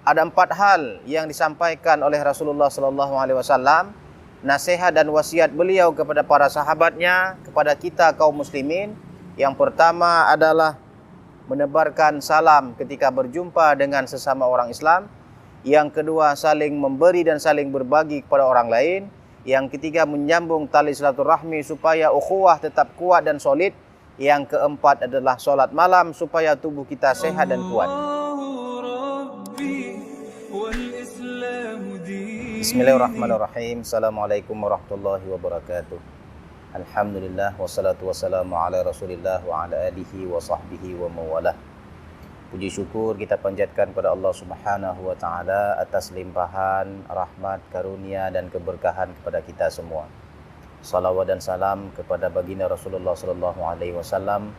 ada 4 hal yang disampaikan oleh Rasulullah SAW, nasihat dan wasiat beliau kepada para sahabatnya, kepada kita kaum muslimin. Yang pertama adalah menebarkan salam ketika berjumpa dengan sesama orang Islam. Yang kedua, saling memberi dan saling berbagi kepada orang lain. Yang ketiga, menyambung tali silaturahmi supaya ukhuwah tetap kuat dan solid. Yang keempat adalah solat malam supaya tubuh kita sehat dan kuat. Bismillahirrahmanirrahim. Assalamualaikum warahmatullahi wabarakatuh. Alhamdulillah wassalatu wassalamu ala Rasulillah wa ala alihi wa sahbihi wa mawalah. Puji syukur kita panjatkan kepada Allah Subhanahu wa taala atas limpahan rahmat, karunia dan keberkahan kepada kita semua. Salawat dan salam kepada baginda Rasulullah sallallahu alaihi wasallam,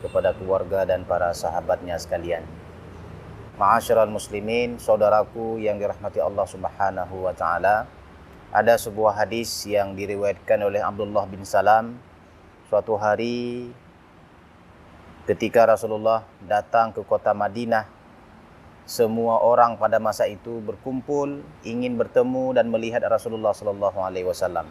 kepada keluarga dan para sahabatnya sekalian. Ma'asyiral muslimin, saudaraku yang dirahmati Allah Subhanahu wa taala, ada sebuah hadis yang diriwayatkan oleh Abdullah bin Salam. Suatu hari ketika Rasulullah datang ke kota Madinah, semua orang pada masa itu berkumpul ingin bertemu dan melihat Rasulullah sallallahu alaihi wasallam.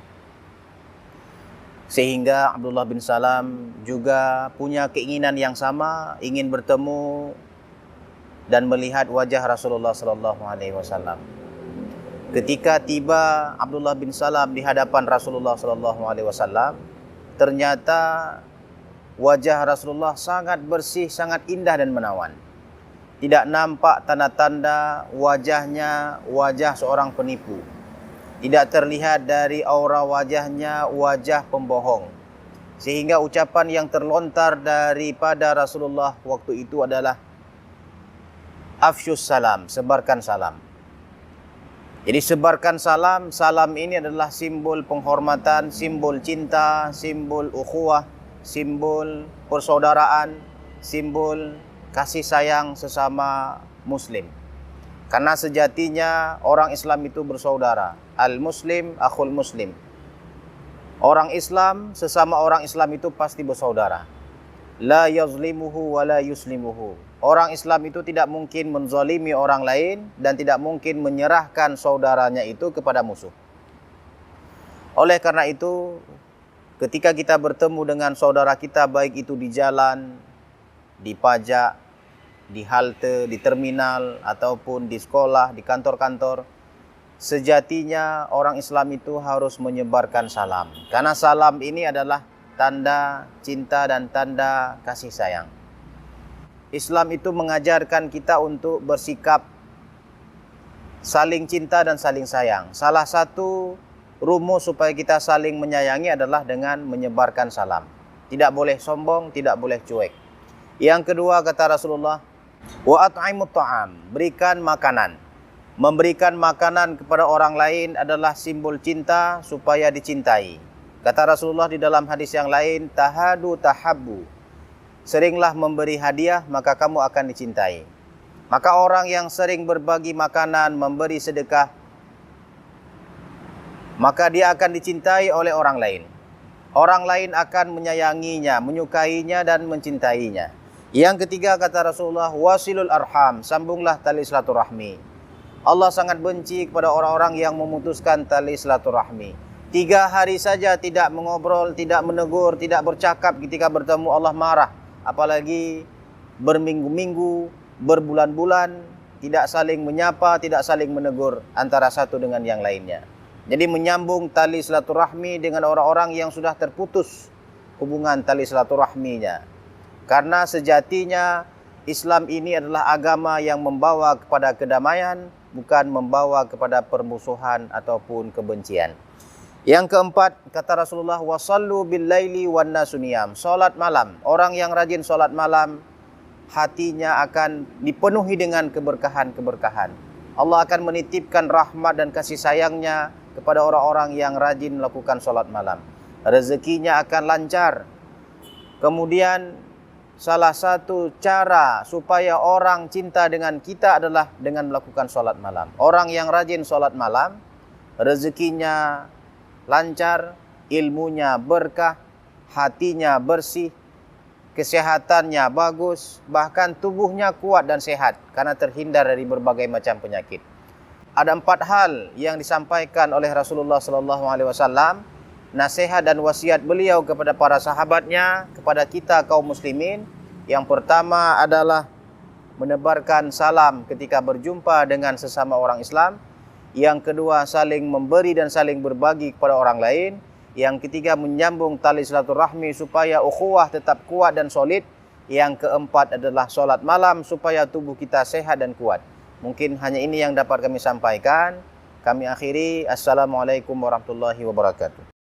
Sehingga Abdullah bin Salam juga punya keinginan yang sama, ingin bertemu dan melihat wajah Rasulullah sallallahu alaihi wasallam. Ketika tiba Abdullah bin Salam di hadapan Rasulullah sallallahu alaihi wasallam, ternyata wajah Rasulullah sangat bersih, sangat indah dan menawan. Tidak nampak tanda-tanda wajahnya wajah seorang penipu. Tidak terlihat dari aura wajahnya wajah pembohong. Sehingga ucapan yang terlontar daripada Rasulullah waktu itu adalah afsyus salam, sebarkan salam. Jadi sebarkan salam, salam ini adalah simbol penghormatan, simbol cinta, simbol ukhuwah, simbol persaudaraan, simbol kasih sayang sesama muslim. Karena sejatinya orang Islam itu bersaudara. Al-muslim akhul muslim. Orang Islam, sesama orang Islam itu pasti bersaudara. La yazlimuhu wa la yuslimuhu. Orang Islam itu tidak mungkin menzalimi orang lain dan tidak mungkin menyerahkan saudaranya itu kepada musuh. Oleh karena itu, ketika kita bertemu dengan saudara kita, baik itu di jalan, di pajak, di halte, di terminal, ataupun di sekolah, di kantor-kantor, sejatinya orang Islam itu harus menyebarkan salam. Karena salam ini adalah tanda cinta dan tanda kasih sayang. Islam itu mengajarkan kita untuk bersikap saling cinta dan saling sayang. Salah satu rumus supaya kita saling menyayangi adalah dengan menyebarkan salam. Tidak boleh sombong, tidak boleh cuek. Yang kedua, kata Rasulullah, wa at'imut ta'am, berikan makanan. Memberikan makanan kepada orang lain adalah simbol cinta supaya dicintai. Kata Rasulullah di dalam hadis yang lain, tahadu tahabbu. Seringlah memberi hadiah, maka kamu akan dicintai. Maka orang yang sering berbagi makanan, memberi sedekah, maka dia akan dicintai oleh orang lain. Orang lain akan menyayanginya, menyukainya dan mencintainya. Yang ketiga, kata Rasulullah, wasilul arham, sambunglah tali silaturahmi. Allah sangat benci kepada orang-orang yang memutuskan tali silaturahmi. 3 hari saja tidak mengobrol, tidak menegur, tidak bercakap ketika bertemu, Allah marah. Apalagi berminggu-minggu, berbulan-bulan, tidak saling menyapa, tidak saling menegur antara satu dengan yang lainnya. Jadi menyambung tali silaturahmi dengan orang-orang yang sudah terputus hubungan tali silaturahminya. Karena sejatinya Islam ini adalah agama yang membawa kepada kedamaian, bukan membawa kepada permusuhan ataupun kebencian. Yang keempat, kata Rasulullah, wasallu bil laili wan nasu niyam, salat malam. Orang yang rajin salat malam, hatinya akan dipenuhi dengan keberkahan-keberkahan. Allah akan menitipkan rahmat dan kasih sayangnya kepada orang-orang yang rajin melakukan salat malam. Rezekinya akan lancar. Kemudian salah satu cara supaya orang cinta dengan kita adalah dengan melakukan salat malam. Orang yang rajin salat malam, rezekinya lancar, ilmunya berkah, hatinya bersih, kesehatannya bagus, bahkan tubuhnya kuat dan sehat karena terhindar dari berbagai macam penyakit. Ada 4 hal yang disampaikan oleh Rasulullah SAW, nasihat dan wasiat beliau kepada para sahabatnya, kepada kita kaum muslimin. Yang pertama adalah menebarkan salam ketika berjumpa dengan sesama orang Islam. Yang kedua, saling memberi dan saling berbagi kepada orang lain. Yang ketiga, menyambung tali silaturahmi supaya ukhuwah tetap kuat dan solid. Yang keempat adalah solat malam supaya tubuh kita sehat dan kuat. Mungkin hanya ini yang dapat kami sampaikan. Kami akhiri. Assalamualaikum warahmatullahi wabarakatuh.